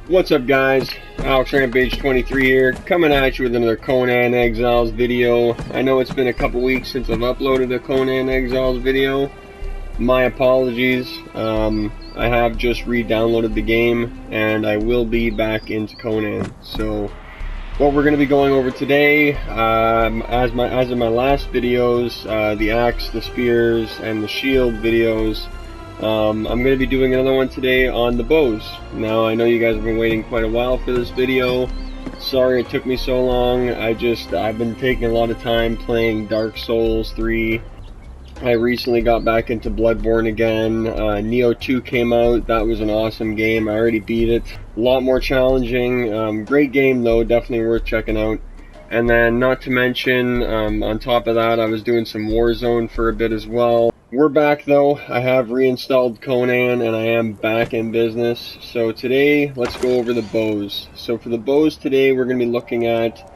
What's up, guys? Alex Rampage 23 here, coming at you with another Conan Exiles video. I know it's been a couple weeks since I've uploaded a Conan Exiles video. My apologies. I have just re-downloaded the game, and I will be back into Conan. So, what we're going to be going over today, as in my last videos, the axe, the spears, and the shield videos, I'm going to be doing another one today on the bows. Now, I know you guys have been waiting quite a while for this video. Sorry it took me so long. I've been taking a lot of time playing Dark Souls 3. I recently got back into Bloodborne again. Neo 2 came out. That was an awesome game. I already beat it. A lot more challenging. Great game though, definitely worth checking out. And then, not to mention, on top of that, I was doing some Warzone for a bit as well. We're back though. I have reinstalled Conan and I am back in business. So today, let's go over the bows. So for the bows today, we're going to be looking at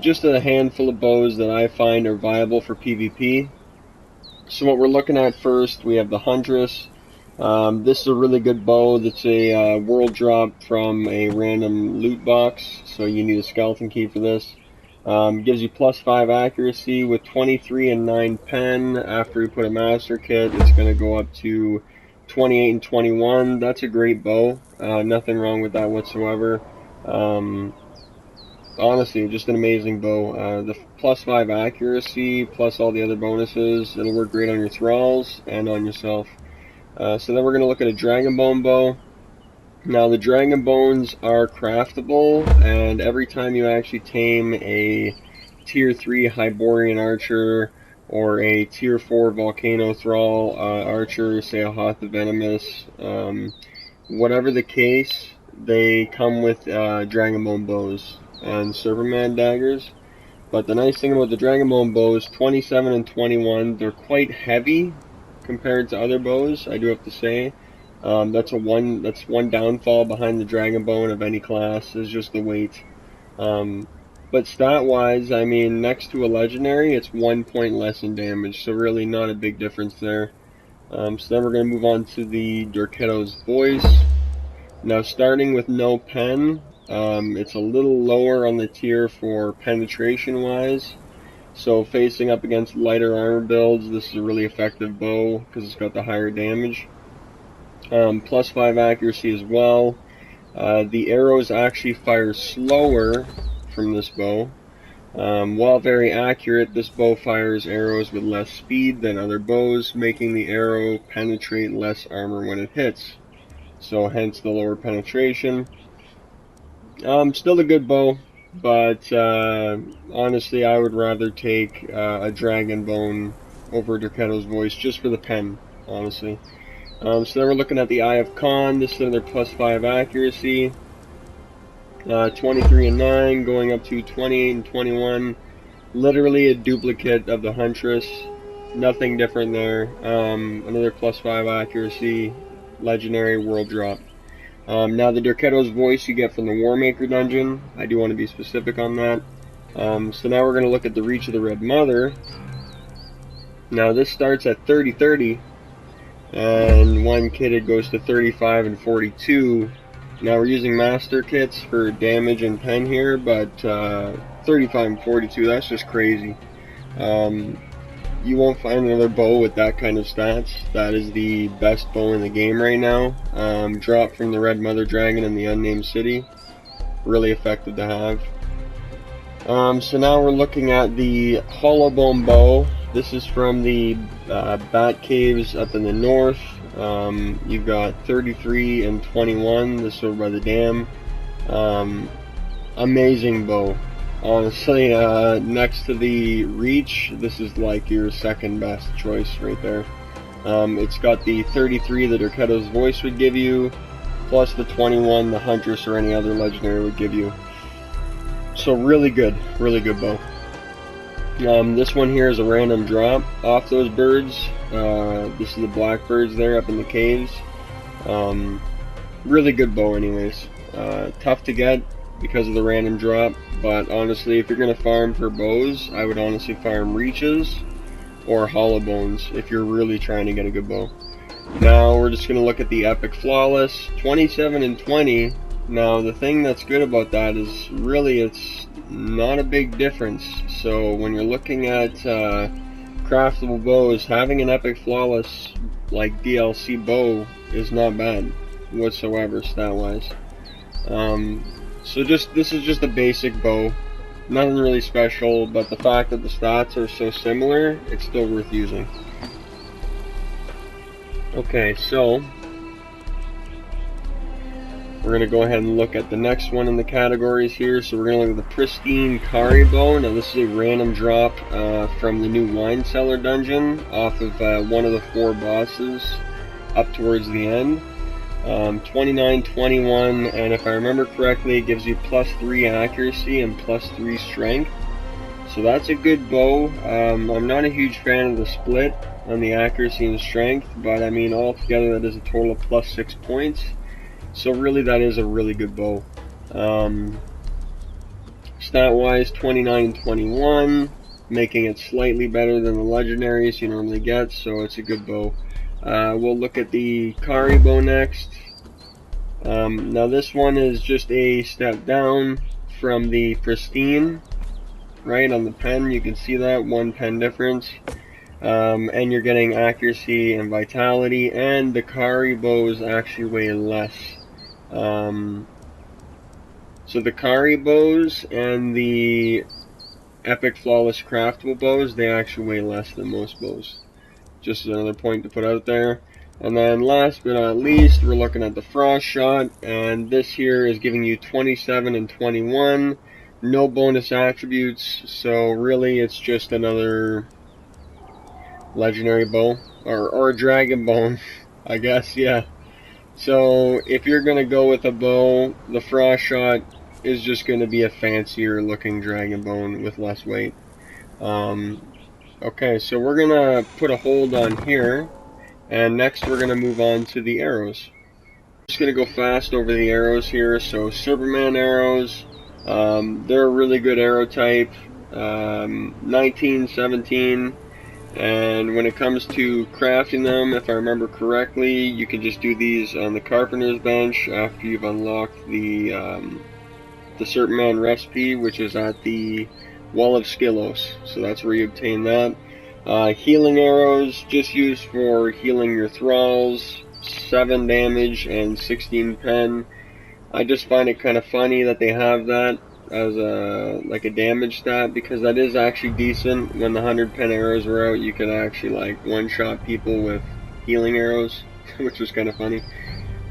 just a handful of bows that I find are viable for PvP. So what we're looking at first, we have the Huntress. This is a really good bow. That's a world drop from a random loot box, so you need a skeleton key for this. Gives you +5 accuracy with 23 and 9 pen. After you put a master kit, it's going to go up to 28 and 21. That's a great bow. Nothing wrong with that whatsoever. Honestly, just an amazing bow. The +5 accuracy, plus all the other bonuses, it'll work great on your thralls and on yourself. So then we're going to look at a dragon bone bow. Now the dragon bones are craftable, and every time you actually tame a tier 3 Hyborian archer or a tier 4 volcano thrall archer, say a Hoth the Venomous, whatever the case, they come with dragon bone bows and Silverman daggers. But the nice thing about the dragon bone bows, 27 and 21, they're quite heavy compared to other bows, I do have to say. That's one downfall behind the dragon bone of any class, is just the weight. But stat wise, I mean, next to a legendary, it's 1 point less in damage, so really not a big difference there. So then we're going to move on to the Dorketto's Voice. Now, starting with no pen, it's a little lower on the tier for penetration wise. So facing up against lighter armor builds, this is a really effective bow because it's got the higher damage. +5 accuracy as well. The arrows actually fire slower from this bow. While very accurate, this bow fires arrows with less speed than other bows, making the arrow penetrate less armor when it hits. So hence the lower penetration. Still a good bow, but honestly I would rather take a dragon bone over Dorketto's Voice just for the pen, honestly. So then we're looking at the Eye of Khan. This is another +5 accuracy, 23 and 9 going up to 28 and 21. Literally a duplicate of the Huntress, nothing different there. Another +5 accuracy, legendary world drop. Now the Dorketto's Voice you get from the Warmaker dungeon. I do want to be specific on that. So now we're going to look at the Reach of the Red Mother. Now this starts at 30-30, and one kit it goes to 35 and 42. Now we're using master kits for damage and pen here, but 35 and 42, that's just crazy. You won't find another bow with that kind of stats. That is the best bow in the game right now. Dropped from the Red Mother Dragon in the Unnamed City. Really effective to have. So now we're looking at the Hollow Bone Bow. This is from the Bat Caves up in the north. You've got 33 and 21. This is over by the dam. Amazing bow. Honestly, next to the Reach, this is like your second best choice right there. It's got the 33 that Dorketto's Voice would give you, plus the 21 the Huntress or any other legendary would give you. So really good bow. This one here is a random drop off those birds. This is the blackbirds there up in the caves. Really good bow anyways. Tough to get because of the random drop, but honestly, if you're going to farm for bows, I would honestly farm Reaches or Hollow Bones if you're really trying to get a good bow. Now we're just going to look at the Epic Flawless. 27 and 20 Now the thing that's good about that is really it's not a big difference. So when you're looking at craftable bows, having an epic flawless like DLC bow is not bad whatsoever stat wise. So this is just a basic bow, nothing really special, but the fact that the stats are so similar, it's still worth using. Okay, so we're going to go ahead and look at the next one in the categories here. So we're going to look at the Pristine Kari Bow. Now this is a random drop from the new Wine Cellar dungeon off of one of the 4 bosses up towards the end. 29, 21, and if I remember correctly, it gives you +3 accuracy and +3 strength. So that's a good bow. I'm not a huge fan of the split on the accuracy and strength, but I mean altogether that is a total of +6 points. So really that is a really good bow. Stat wise, 29 and 21, making it slightly better than the legendaries you normally get, so it's a good bow. We'll look at the Kari bow next. Now this one is just a step down from the Pristine. Right on the pen, you can see that 1 pen difference. And you're getting accuracy and vitality, and the Kari bows actually weigh less. So the Kari bows and the Epic Flawless Craftable bows, they actually weigh less than most bows. Just another point to put out there. And then last but not least, we're looking at the Frost Shot, and this here is giving you 27 and 21, no bonus attributes, so really it's just another legendary bow, or dragon bone, I guess, yeah. So if you're going to go with a bow, the Frost Shot is just going to be a fancier looking dragon bone with less weight. Okay, so we're going to put a hold on here, and next we're going to move on to the arrows. Just going to go fast over the arrows here. So Superman arrows, they're a really good arrow type, 19, 17. And when it comes to crafting them, if I remember correctly, you can just do these on the carpenter's bench after you've unlocked the Superman recipe, which is at the Wall of Skylos. So that's where you obtain that. Healing arrows, just used for healing your thralls, 7 damage and 16 pen. I just find it kind of funny that they have that as like a damage stat, because that is actually decent. When the 100 pen arrows were out, you could actually like one-shot people with healing arrows, which was kind of funny.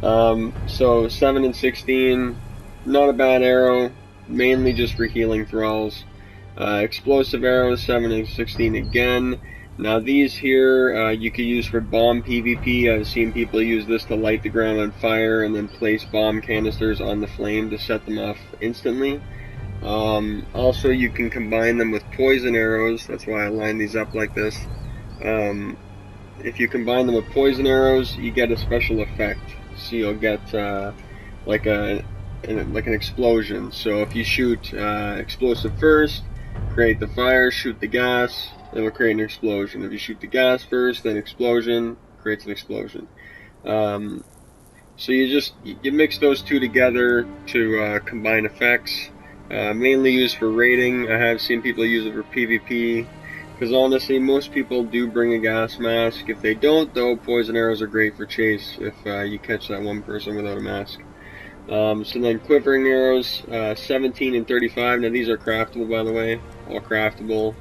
So 7 and 16, not a bad arrow, mainly just for healing thralls. Explosive arrows, 7 and 16 again. Now these here you could use for bomb PvP. I've seen people use this to light the ground on fire and then place bomb canisters on the flame to set them off instantly. Also you can combine them with poison arrows. That's why I line these up like this. If you combine them with poison arrows, you get a special effect. So you'll get like an explosion. So if you shoot explosive first, create the fire, shoot the gas, it'll create an explosion. If you shoot the gas first, then explosion, creates an explosion. So you mix those two together to combine effects. Mainly used for raiding. I have seen people use it for PvP, because honestly most people do bring a gas mask. If they don't though, poison arrows are great for chase if you catch that one person without a mask. So then quivering arrows, 17 and 35. Now these are craftable, by the way, all craftable.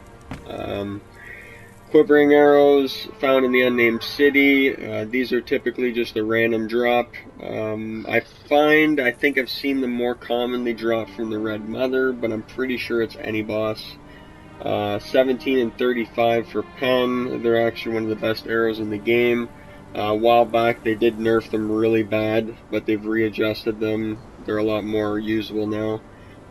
Quivering arrows found in the Unnamed City. These are typically just a random drop. I think I've seen them more commonly drop from the Red Mother, but I'm pretty sure it's any boss. 17 and 35 for pen. They're actually one of the best arrows in the game. A while back they did nerf them really bad, but they've readjusted them. They're a lot more usable now.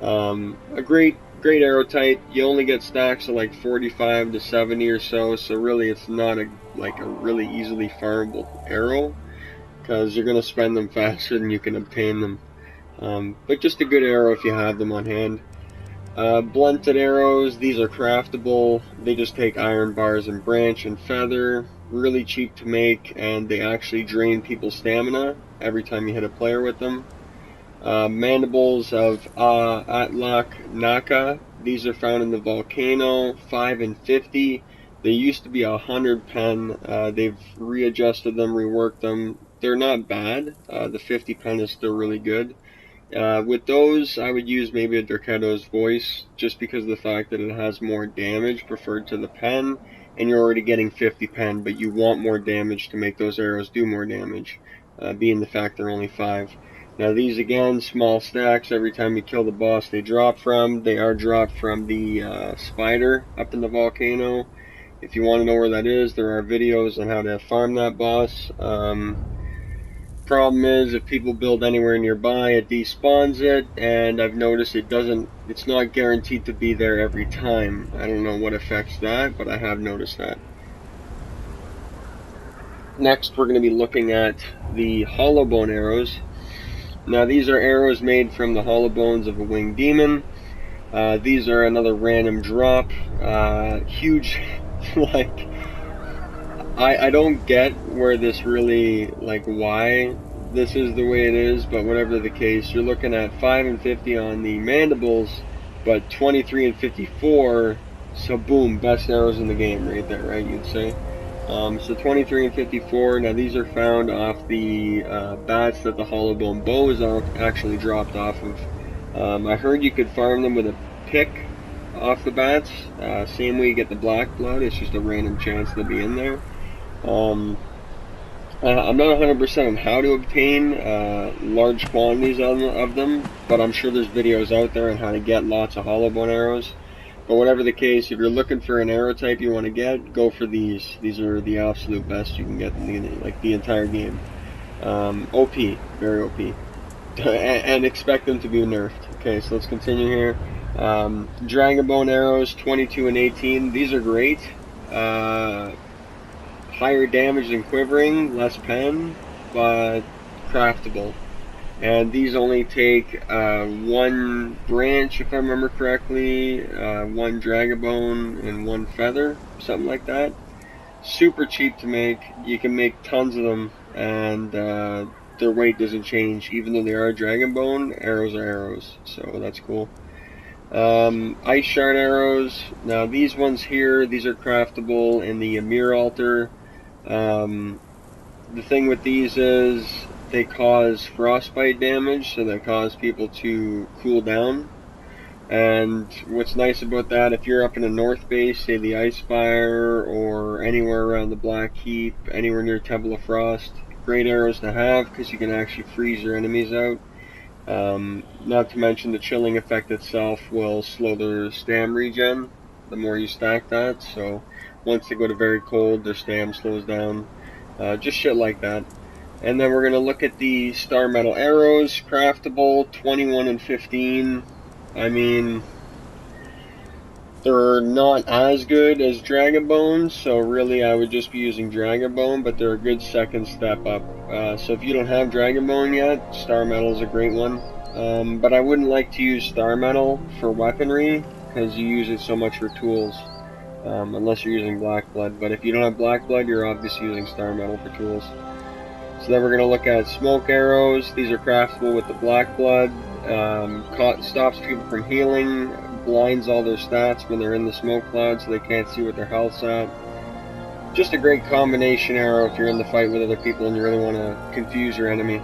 A great arrow type. You only get stacks of like 45 to 70 or so, so really it's not a really easily farmable arrow, because you're going to spend them faster than you can obtain them. But just a good arrow if you have them on hand. Blunted arrows, these are craftable. They just take iron bars and branch and feather. Really cheap to make, and they actually drain people's stamina every time you hit a player with them. Mandibles of Atlak Naka. These are found in the volcano, 5 and 50. They used to be 100 pen. They've readjusted them, reworked them. They're not bad. The 50 pen is still really good. With those, I would use maybe a Dorketto's Voice, just because of the fact that it has more damage preferred to the pen, and you're already getting 50 pen, but you want more damage to make those arrows do more damage, being the fact they're only 5. Now these, again, small stacks. Every time you kill the boss they drop from. They are dropped from the spider up in the volcano. If you want to know where that is, there are videos on how to farm that boss. Problem is, if people build anywhere nearby, it despawns it, and I've noticed it's not guaranteed to be there every time. I don't know what affects that, but I have noticed that. Next, we're going to be looking at the hollow bone arrows. Now, these are arrows made from the hollow bones of a winged demon. These are another random drop. Huge, like, I don't get where this really, like, why this is the way it is, but whatever the case, you're looking at 5 and 50 on the mandibles, but 23 and 54, so boom, best arrows in the game right there, right, you'd say. So 23 and 54, now these are found off the bats that the hollow bone bow is actually dropped off of. I heard you could farm them with a pick off the bats, same way you get the black blood, it's just a random chance they'll be in there. I'm not 100% on how to obtain large quantities of them, but I'm sure there's videos out there on how to get lots of hollow bone arrows. But whatever the case, if you're looking for an arrow type you want to get, go for these. These are the absolute best you can get in the entire game. OP, very OP. And expect them to be nerfed. Okay, so let's continue here. Dragon bone arrows, 22 and 18. These are great. Higher damage than quivering, less pen, but craftable. And these only take 1 branch, if I remember correctly, 1 dragon bone, and 1 feather, something like that. Super cheap to make. You can make tons of them, and their weight doesn't change. Even though they are dragon bone, arrows are arrows, so that's cool. Ice shard arrows. Now these ones here, these are craftable in the Amir altar. The thing with these is they cause frostbite damage, so they cause people to cool down. And what's nice about that, if you're up in a north base, say the Ice Spire, or anywhere around the Black Keep, anywhere near Temple of Frost, great arrows to have because you can actually freeze your enemies out. Not to mention the chilling effect itself will slow their stam regen the more you stack that, so once they go to very cold, their stam slows down. Just shit like that. And then we're going to look at the star metal arrows, craftable, 21 and 15. I mean, they're not as good as Dragon Bone, so really I would just be using Dragon Bone, but they're a good second step up. So if you don't have Dragon Bone yet, Star Metal is a great one. But I wouldn't like to use Star Metal for weaponry, because you use it so much for tools, unless you're using Black Blood. But if you don't have Black Blood, you're obviously using Star Metal for tools. So then we're going to look at smoke arrows. These are craftable with the Black Blood. Stops people from healing, blinds all their stats when they're in the smoke cloud so they can't see what their health's at. Just a great combination arrow if you're in the fight with other people and you really want to confuse your enemy.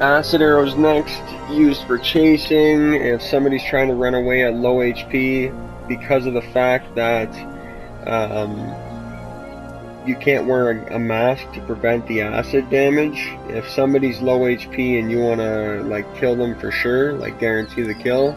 Acid arrows next, used for chasing. If somebody's trying to run away at low HP, because of the fact that you can't wear a mask to prevent the acid damage. If somebody's low HP and you want to like kill them for sure, like guarantee the kill,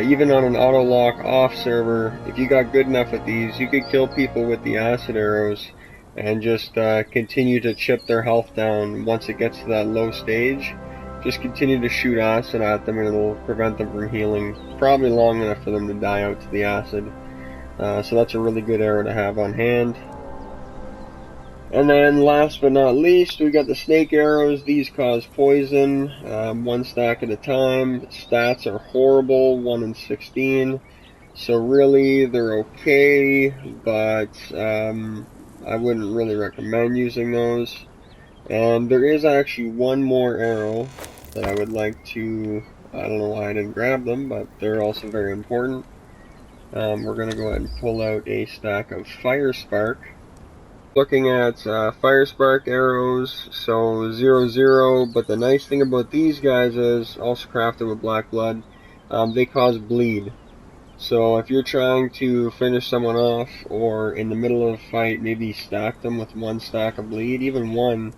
even on an auto lock off server, if you got good enough with these, you could kill people with the acid arrows and just continue to chip their health down. Once it gets to that low stage, just continue to shoot acid at them and it'll prevent them from healing, probably long enough for them to die out to the acid. So that's a really good arrow to have on hand. And then last but not least, we got the snake arrows. These cause poison, 1 stack at a time. Stats are horrible, 1 in 16. So really, they're okay, but I wouldn't really recommend using those. And there is actually one more arrow that I would like to, I don't know why I didn't grab them, but they're also very important. We're going to go ahead and pull out a stack of fire spark. Looking at fire spark arrows, so 0, but the nice thing about these guys is, also crafted with black blood, they cause bleed. So if you're trying to finish someone off, or in the middle of a fight, maybe stack them with one stack of bleed, even one,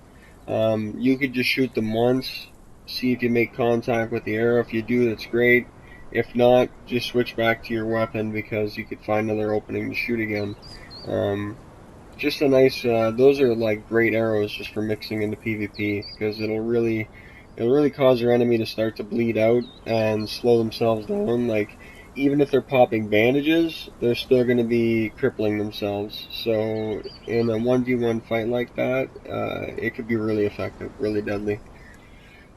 you could just shoot them once, see if you make contact with the arrow. If you do, that's great. If not, just switch back to your weapon, because you could find another opening to shoot again. Just a nice, those are like great arrows just for mixing into PvP, because it'll really cause your enemy to start to bleed out and slow themselves down. Like, even if they're popping bandages, they're still going to be crippling themselves. So in a 1v1 fight like that, it could be really effective, really deadly.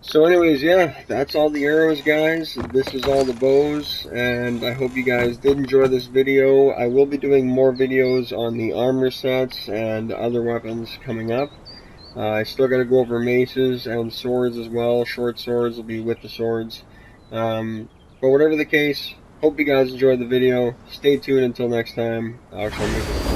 So anyways, yeah, that's all the arrows, guys. This is all the bows, and I hope you guys did enjoy this video. I will be doing more videos on the armor sets and other weapons coming up. I still got to go over maces and swords as well. Short swords will be with the swords. But whatever the case, hope you guys enjoyed the video. Stay tuned until next time. I'll make it.